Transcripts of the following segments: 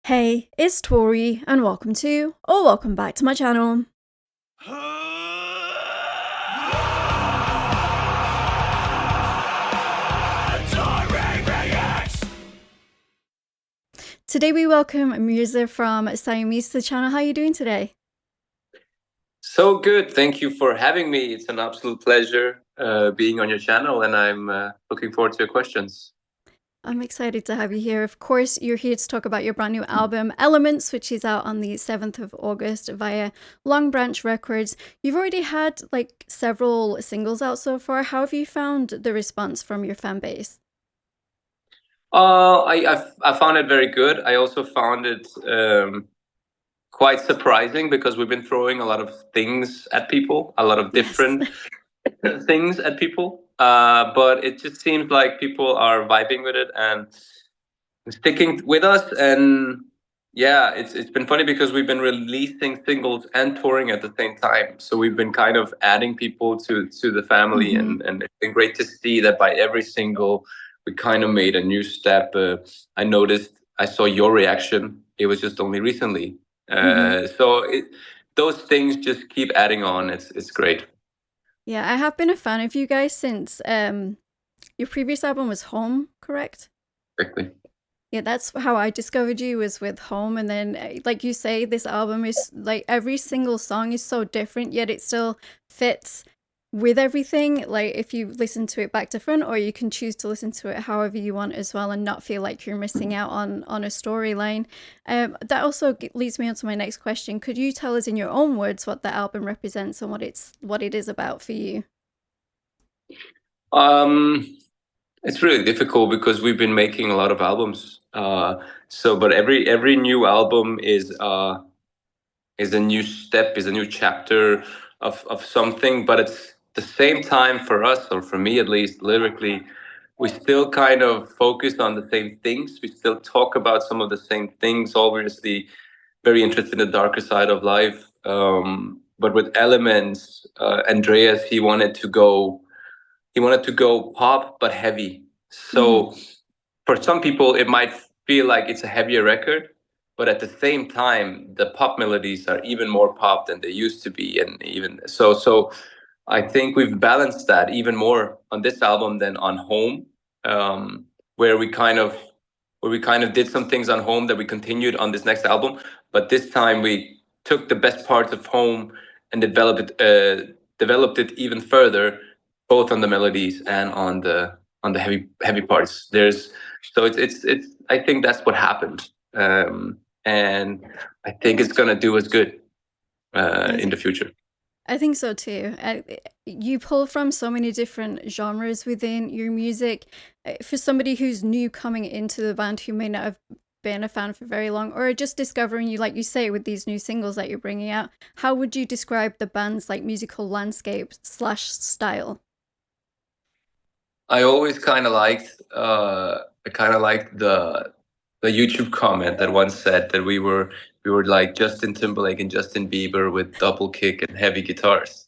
Hey, it's Tauri, and welcome to, or welcome back to my channel. Today we welcome Mirza from SIAMESE to the channel. How are you doing today? So good. Thank you for having me. It's an absolute pleasure being on your channel, and I'm looking forward to your questions. I'm excited to have you here. Of course, you're here to talk about your brand new album, Elements, which is out on the 7th of August via Long Branch Records. You've already had like several singles out so far. How have you found the response from your fan base? I found it very good. I also found it quite surprising because we've been throwing a lot of things at people, a lot of Yes. different things at people. But it just seems like people are vibing with it and sticking with us. And yeah, it's been funny because we've been releasing singles and touring at the same time. So we've been kind of adding people to the family, Mm-hmm. and it's been great to see that by every single we kind of made a new step. I noticed, I saw your reaction. It was just only recently. Mm-hmm. Those things just keep adding on. It's great. Yeah, I have been a fan of you guys since your previous album was Home, correct? Quickly. Yeah, that's how I discovered you, was with Home. And then like you say, this album is like every single song is so different, yet it still fits with everything. Like if you listen to it back to front, or you can choose to listen to it however you want as well and not feel like you're missing out on a storyline. That also leads me on to my next question. Could you tell us in your own words what the album represents and what it is about for you? Um, it's really difficult because we've been making a lot of albums. But every new album is a new step, is a new chapter of something. But it's the same time for us, or for me at least, lyrically, we still kind of focus on the same things. We still talk about some of the same things. Obviously, very interested in the darker side of life. But with Elements, Andreas, he wanted to go pop but heavy. Mm-hmm. So for some people, it might feel like it's a heavier record, but at the same time, the pop melodies are even more pop than they used to be, and even so. I think we've balanced that even more on this album than on Home, um, where we kind of did some things on Home that we continued on this next album, but this time we took the best parts of Home and developed it even further, both on the melodies and on the heavy parts. It's I think that's what happened, and I think it's gonna do us good I in think the future. I think so too. You pull from so many different genres within your music. For somebody who's new coming into the band, who may not have been a fan for very long, or just discovering you, like you say, with these new singles that you're bringing out, how would you describe the band's like musical landscape slash style? I always kind of liked the YouTube comment that once said that we were like Justin Timberlake and Justin Bieber with double kick and heavy guitars.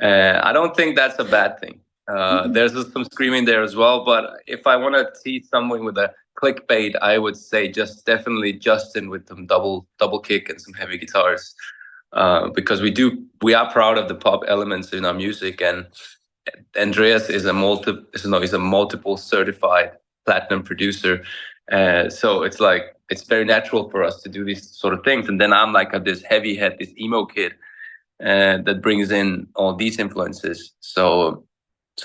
I don't think that's a bad thing. Mm-hmm. There's some screaming there as well, but if I want to see someone with a clickbait, I would say just definitely Justin with some double kick and some heavy guitars, because we are proud of the pop elements in our music, and Andreas is is a multiple certified platinum producer. So it's like it's very natural for us to do these sort of things. And then I'm like this heavy head, this emo kid, that brings in all these influences. So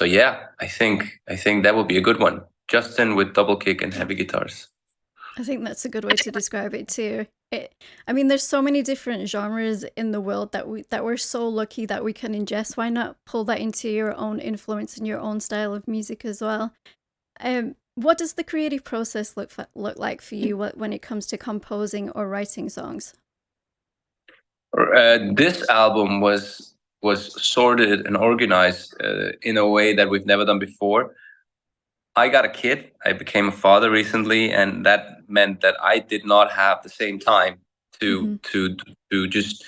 yeah, I think that would be a good one. Justin with double kick and heavy guitars. I think that's a good way to describe it too. I mean, there's so many different genres in the world that we're so lucky that we can ingest. Why not pull that into your own influence and your own style of music as well? What does the creative process look like for you when it comes to composing or writing songs? This album was sorted and organized in a way that we've never done before. I got a kid. I became a father recently, and that meant that I did not have the same time to Mm-hmm. to to just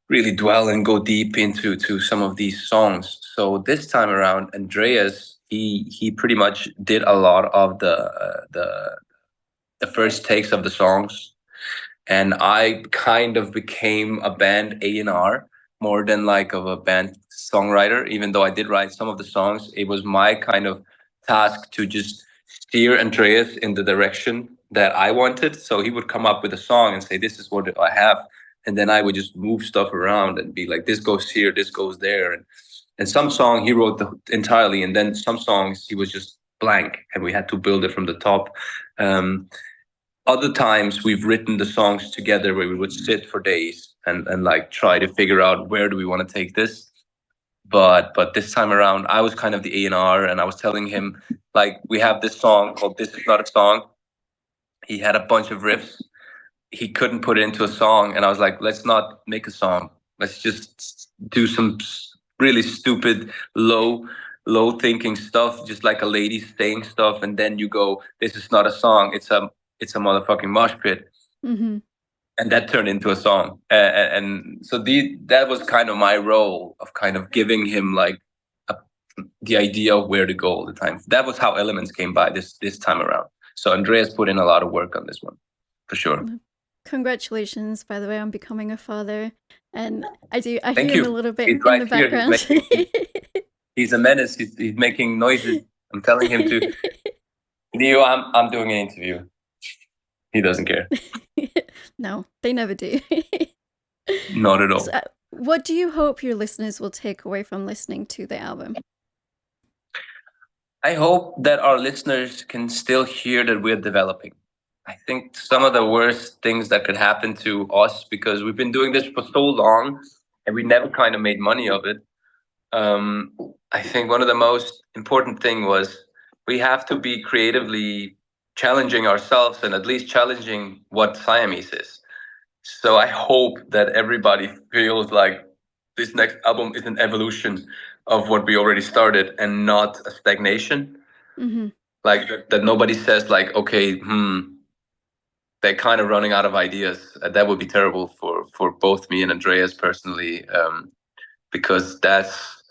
really dwell and go deep into some of these songs. So this time around, Andreas, he pretty much did a lot of the first takes of the songs. and I kind of became a band A&R more than like of a band songwriter. Even though I did write some of the songs, it was my kind of task to just steer Andreas in the direction that I wanted. So he would come up with a song and say, "This is what I have," and then I would just move stuff around and be like, "This goes here, this goes there," and some song he wrote entirely, and then some songs he was just blank, and we had to build it from the top. Um, Other times we've written the songs together where we would sit for days and like try to figure out where do we want to take this. But this time around I was kind of the A&R, and I was telling him, like, we have this song called "This Is Not a Song." He had a bunch of riffs, he couldn't put it into a song, and I was like, let's not make a song, let's just do some really stupid low thinking stuff, just like a lady saying stuff, and then you go, "This is not a song, it's a motherfucking mosh pit." Mm-hmm. And that turned into a song. And so that was kind of my role of kind of giving him like a, the idea of where to go all the time. That was how Elements came by this time around. So Andreas put in a lot of work on this one, for sure. Congratulations, by the way, on becoming a father. And I Thank hear him a you. little bit He's in right the here. background. He's a menace. He's making noises. I'm telling him to. Leo, I'm doing an interview. He doesn't care. No, they never do. Not at all. So, what do you hope your listeners will take away from listening to the album? I hope that our listeners can still hear that we're developing. I think some of the worst things that could happen to us, because we've been doing this for so long and we never kind of made money of it. Um, I think one of the most important thing was we have to be creatively challenging ourselves and at least challenging what Siamese is. So I hope that everybody feels like this next album is an evolution of what we already started and not a stagnation. Mm-hmm. Like that nobody says like, okay, they're kind of running out of ideas. That would be terrible for both me and Andreas personally, because that's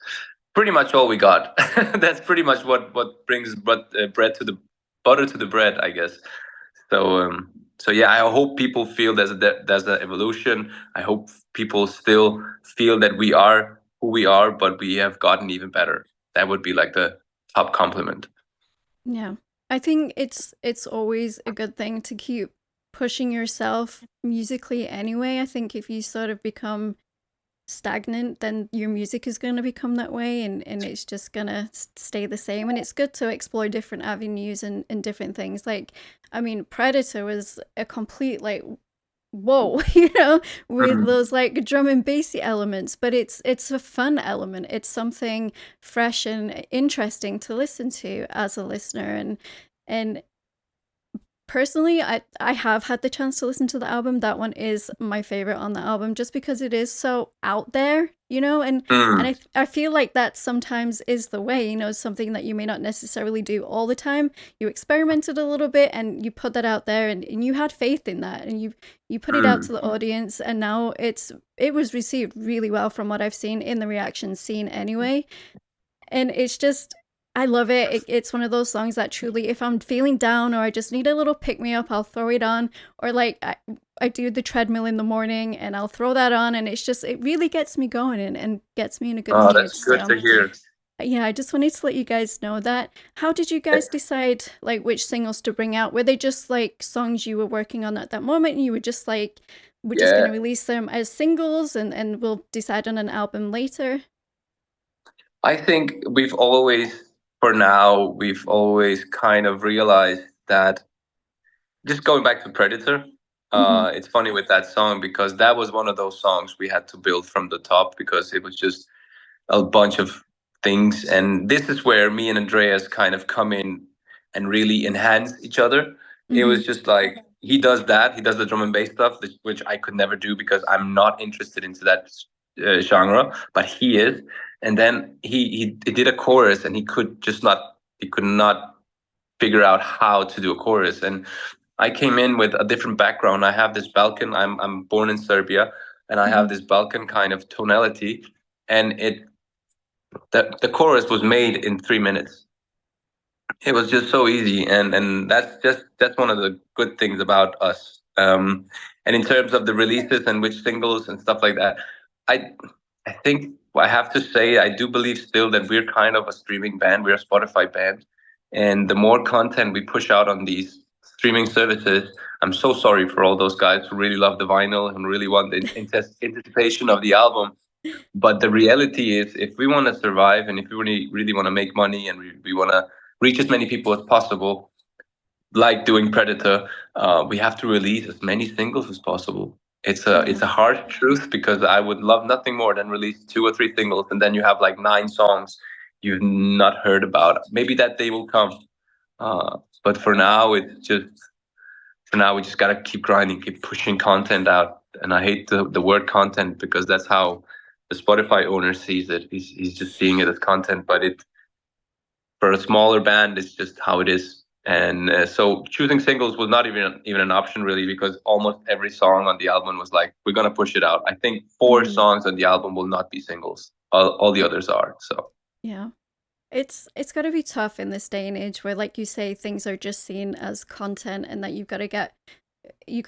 pretty much all we got. That's pretty much what brings bread to the butter to the bread, I guess. So yeah, I hope people feel there's an evolution. I hope people still feel that we are who we are, but we have gotten even better. That would be like the top compliment. Yeah. I think it's always a good thing to keep pushing yourself musically anyway. I think if you sort of become stagnant, then your music is going to become that way, and it's just going to stay the same. And it's good to explore different avenues and different things. Like, I mean, Predator was a complete, like, whoa, with those like drum and bassy elements, but it's a fun element. It's something fresh and interesting to listen to as a listener. And personally, I have had the chance to listen to the album. That one is my favorite on the album, just because it is so out there, and I feel like that sometimes is the way, something that you may not necessarily do all the time. You experimented a little bit and you put that out there, and you had faith in that, and you put it out to the audience, and now it was received really well from what I've seen in the reaction scene anyway. And it's just, I love it. It's one of those songs that truly, if I'm feeling down or I just need a little pick me up, I'll throw it on. Or like I do the treadmill in the morning and I'll throw that on, and it really gets me going and gets me in a good mood. That's good to hear. Yeah, I just wanted to let you guys know that. How did you guys decide like which singles to bring out? Were they just like songs you were working on at that moment and you were just like, we're just going to release them as singles and we'll decide on an album later? I think we've always kind of realized that, just going back to Predator, it's funny with that song because that was one of those songs we had to build from the top because it was just a bunch of things. And this is where me and Andreas kind of come in and really enhance each other. It was just like he does the drum and bass stuff, which I could never do because I'm not interested into that genre, but he is. And then he did a chorus, and he could not figure out how to do a chorus. And I came in with a different background. I have this Balkan. I'm born in Serbia, and I have this Balkan kind of tonality, and the chorus was made in 3 minutes. It was just so easy, and that's one of the good things about us. Um, and in terms of the releases and which singles and stuff like that, I I think I have to say I do believe still that we're kind of a streaming band. We're a Spotify band, and the more content we push out on these streaming services, I'm so sorry for all those guys who really love the vinyl and really want the anticipation of the album. But the reality is, if we want to survive and if we really want to make money and we want to reach as many people as possible, like doing Predator, we have to release as many singles as possible. Yeah. It's a harsh truth because I would love nothing more than release 2 or 3 singles and then you have like 9 songs you've not heard about. Maybe that day will come, but for now we just gotta keep grinding, keep pushing content out. And I hate the word content because that's how the Spotify owner sees it. He's just seeing it as content, but it for a smaller band it's just how it is. And so choosing singles was not even an option really because almost every song on the album was like we're gonna push it out. I think 4 songs on the album will not be singles. All the others are. So Yeah. It's got to be tough in this day and age where, like you say, things are just seen as content, and that you got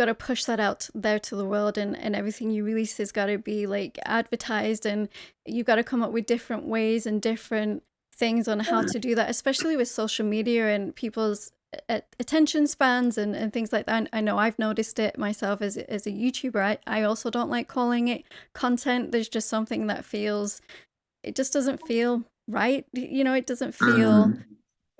to push that out there to the world, and everything you release has got to be like advertised, and you got to come up with different ways and different things on how to do that, especially with social media and people's attention spans and things like that. I know I've noticed it myself as a YouTuber. I also don't like calling it content. There's just something that feels, it just doesn't feel right. It doesn't feel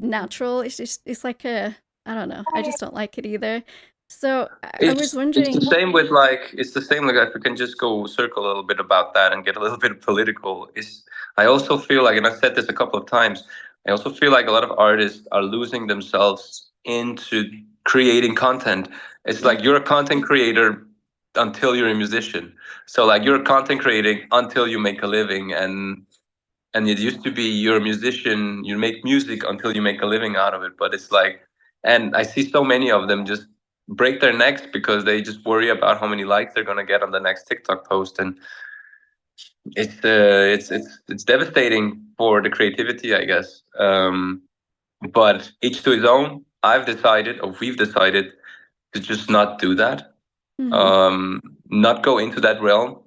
natural. It's like I don't know. I just don't like it either. So I was it's the wondering. same with like it's the same like if we can just go circle a little bit about that and get a little bit political. Is I also feel like, and I've said this a couple of times, I also feel like a lot of artists are losing themselves into creating content. It's Yeah. like you're a content creator until you're a musician. So like you're content creating until you make a living, and it used to be you're a musician, you make music until you make a living out of it. But it's like, and I see so many of them just break their necks because they just worry about how many likes they're gonna get on the next TikTok post, and it's devastating for the creativity, I guess. But each to his own. We've decided to just not do that, Mm-hmm. um, not go into that realm.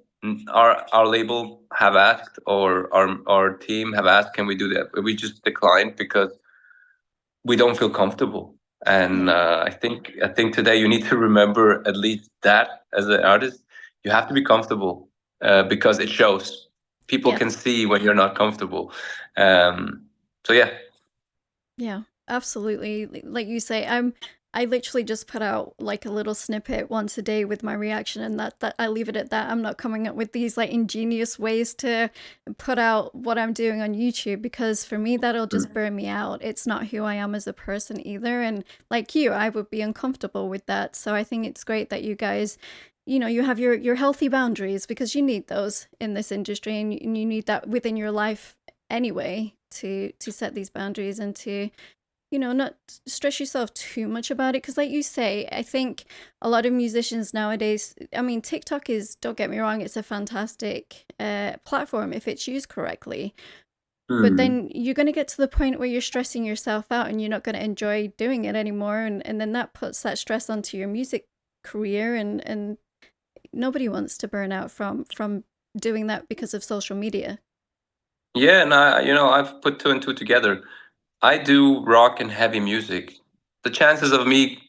Our label have asked, or our team have asked, can we do that? We just declined because we don't feel comfortable. And Yeah. I think today you need to remember at least that as an artist, you have to be comfortable because it shows. People Yeah. can see when you're not comfortable. Um, so yeah. Yeah, absolutely. Like you say, I literally just put out like a little snippet once a day with my reaction, and that I leave it at that. I'm not coming up with these like ingenious ways to put out what I'm doing on YouTube, because for me that'll just burn me out. It's not who I am as a person either, and like you, I would be uncomfortable with that. So I think it's great that you guys, you have your healthy boundaries, because you need those in this industry, and you need that within your life anyway, to set these boundaries and to not stress yourself too much about it, because like you say, I think a lot of musicians nowadays, I mean, TikTok is, don't get me wrong, it's a fantastic platform if it's used correctly, but Hmm. then you're going to get to the point where you're stressing yourself out and you're not going to enjoy doing it anymore, and then that puts that stress onto your music career, and nobody wants to burn out from doing that because of social media. Yeah, and I've put 2 and 2 together. I do rock and heavy music. The chances of me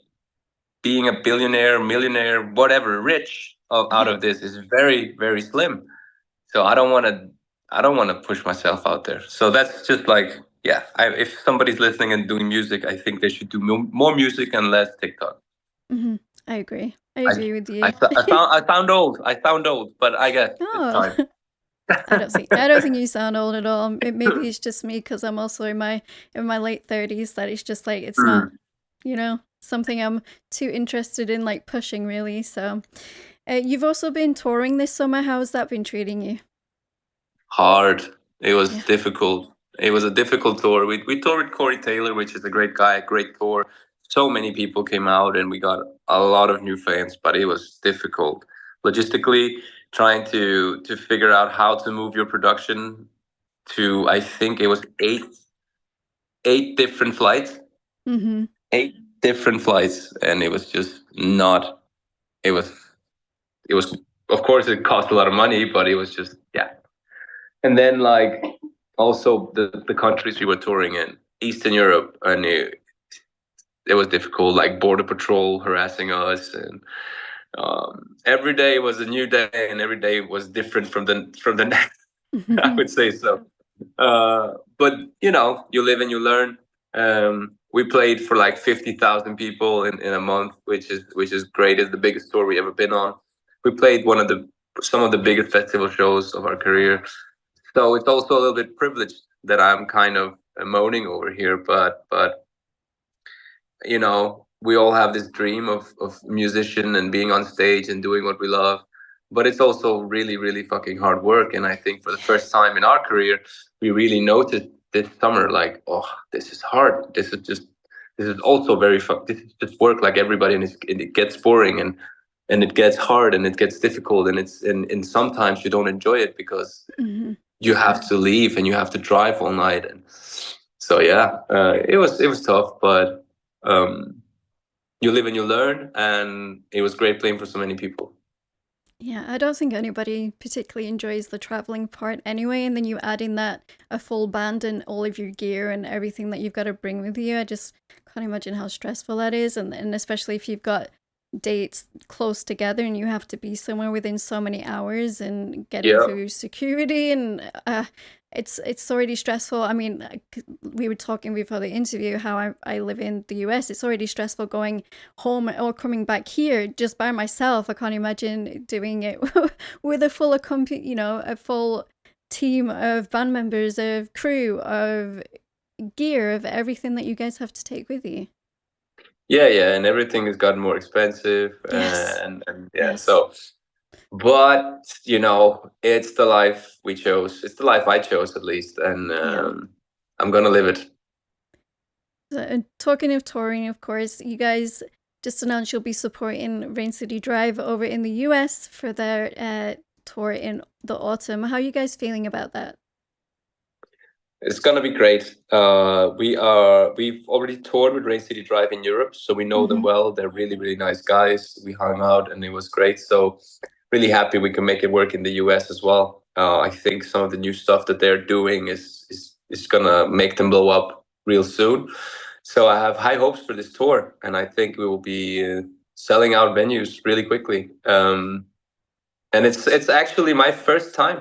being a billionaire, millionaire, whatever, rich out Yeah. of this is very, very slim. So I don't want to push myself out there. So that's just like, yeah. If somebody's listening and doing music, I think they should do more music and less TikTok. Hmm. I agree. I I, agree with you. I sound old. I sound old, but I guess it's Oh, time. I don't think you sound old at all. Maybe it's just me, because I'm also in my late 30s, that it's just like it's not, Mm. something I'm too interested in like pushing really. So, you've also been touring this summer. How's that been treating you? Hard. It was Yeah. difficult. It was a difficult tour. We toured with Corey Taylor, which is a great guy, great tour. So many people came out, and we got a lot of new fans, but it was difficult logistically trying to figure out how to move your production to, I think it was eight different flights, Mm-hmm. 8 different flights, and it was just not. it was it was of course it cost a lot of money, but it was just yeah. And then like also the countries we were touring in, Eastern Europe, and it was difficult, like border patrol harassing us, and every day was a new day, and every day was different from the next. I would say so. But you know, you live and you learn. We played for like 50,000 people in a month, which is great. It's the biggest tour we ever been on. We played some of the biggest festival shows of our career. So it's also a little bit privileged that I'm kind of moaning over here, but you know, we all have this dream of musician and being on stage and doing what we love, but it's also really really fucking hard work. And I think for the first time in our career we really noticed this summer, like, oh, this is hard, this is also this is just work like everybody, and it gets boring, and it gets hard, and it gets difficult, and sometimes you don't enjoy it because you have to leave and you have to drive all night. And so yeah, it was tough, but um, you live and you learn, and it was great playing for so many people. Yeah, I don't think anybody particularly enjoys the traveling part anyway, and then you add in that a full band and all of your gear and everything that you've got to bring with you. I just can't imagine how stressful that is, and especially if you've got dates close together and you have to be somewhere within so many hours and getting Yeah, through security, and it's already stressful. I mean, we were talking before the interview how I live in the US. It's already stressful going home or coming back here just by myself. I can't imagine doing it with a full a full team of band members, of crew, of gear, of everything that you guys have to take with you. yeah, and everything has gotten more expensive, Yes. and yeah, Yes. so but you know, it's the life we chose, it's the life I chose at least, and Yeah. I'm gonna live it. So, talking of touring, of course, you guys just announced you'll be supporting Rain City Drive over in the US for their tour in the autumn. How are you guys feeling about that? It's gonna be great. We've already toured with Rain City Drive in Europe, so we know them Mm-hmm. well. They're really really nice guys. We hung out and it was great. So really happy we can make it work in the US as well. I think some of the new stuff that they're doing is gonna make them blow up real soon. So I have high hopes for this tour, and I think we will be selling out venues really quickly. And it's actually my first time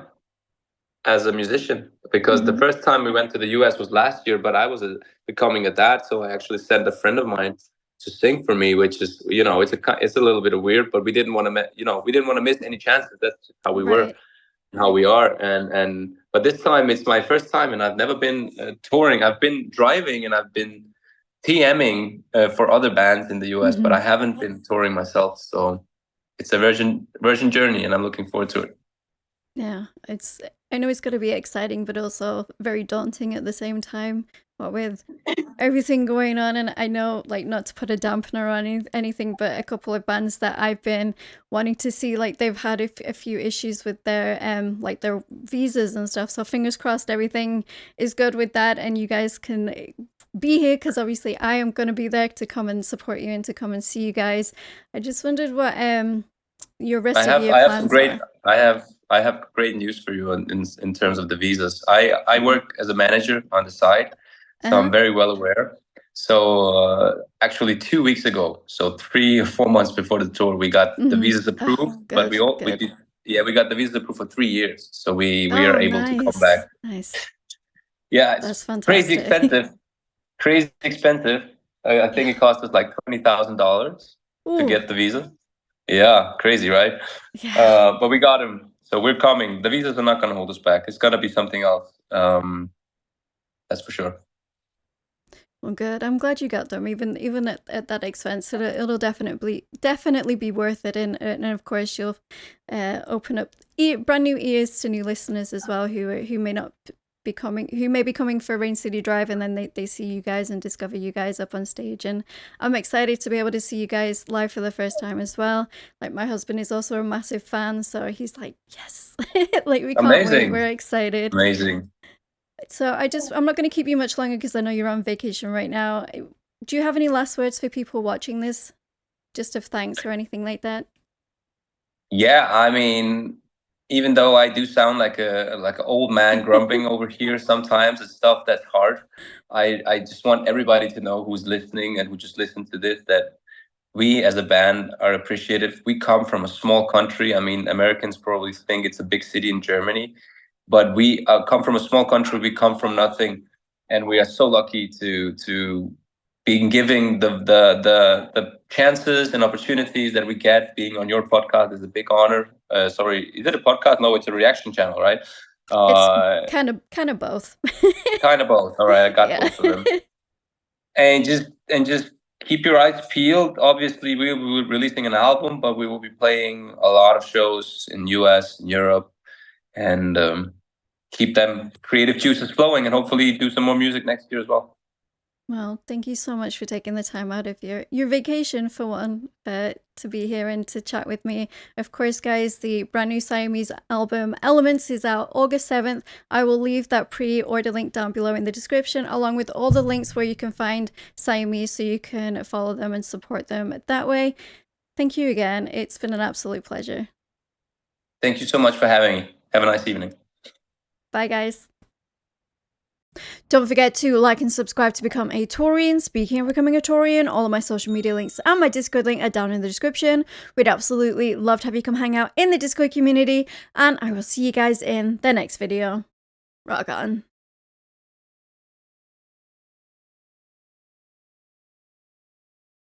as a musician, because the Mm-hmm. first time we went to the US was last year, but I was becoming a dad, so I actually sent a friend of mine to sing for me, which is, you know, it's a little bit of weird, but we didn't want to we didn't want to miss any chances. That's just how we were, Right. how we are. And but this time it's my first time, and I've never been touring. I've been driving and I've been TMing for other bands in the US, but Mm-hmm. I haven't been touring myself. So it's a version journey, and I'm looking forward to it. Yeah, I know it's going to be exciting, but also very daunting at the same time. What with everything going on, and I know, like, not to put a dampener on anything, but a couple of bands that I've been wanting to see, like, they've had a few issues with their like their visas and stuff. So fingers crossed everything is good with that, and you guys can be here, because obviously I am going to be there to come and support you and to come and see you guys. I just wondered what your I rest of have year I have some plans great are. I have great news for you in terms of the visas. I Mm-hmm. work as a manager on the side, so Uh-huh. I'm very well aware. So actually 2 weeks ago, so 3 or 4 months before the tour, we got the Mm-hmm. visas Oh, approved. But good, we good. did, yeah, we got the visas approved for 3 years, so we are Oh, able to come back. nice, nice. Yeah, That's it's crazy fantastic. expensive, crazy expensive. I think Yeah. it cost us like $20,000 to Ooh, get the visa. Yeah, crazy, right? yeah. But we got him, so we're coming. The visas are not going to hold us back. It's going to be something else. That's for sure. Well, good. I'm glad you got them, even at that expense. It'll definitely be worth it, and of course you'll open up brand new ears to new listeners as well, who may not be coming, who may be coming for Rain City Drive, and then they see you guys and discover you guys up on stage. And I'm excited to be able to see you guys live for the first time as well. Like, my husband is also a massive fan, so he's like, yes, like, we can't wait. Amazing, We're excited. amazing. So I'm not going to keep you much longer because I know you're on vacation right now. Do you have any last words for people watching this? Just of thanks or anything like that? Yeah, I mean, even though I do sound like an old man grumping over here sometimes, it's stuff that's hard. I just want everybody to know who's listening and who just listened to this that we as a band are appreciative. We come from a small country. I mean, Americans probably think it's a big city in Germany, but we come from a small country. We come from nothing, and we are so lucky to being giving the chances and opportunities that we get. Being on your podcast is a big honor. Sorry, is it a podcast? No, it's a reaction channel, right? It's Uh, kind of both. kind of both. All right, I got Yeah. both of them. And just keep your eyes peeled. Obviously, we will be releasing an album, but we will be playing a lot of shows in US and Europe, and keep them creative juices flowing, and hopefully do some more music next year as well. Well, thank you so much for taking the time out of your vacation for one, but to be here and to chat with me. Of course, guys, the brand new Siamese album Elements is out August 7th. I will leave that pre-order link down below in the description, along with all the links where you can find Siamese so you can follow them and support them that way. Thank you again. It's been an absolute pleasure. Thank you so much for having me. Have a nice evening. Bye, guys. Don't forget to like and subscribe to become a Taurian. Speaking of becoming a Taurian, all of my social media links and my Discord link are down in the description. We'd absolutely love to have you come hang out in the Discord community, and I will see you guys in the next video. Rock on.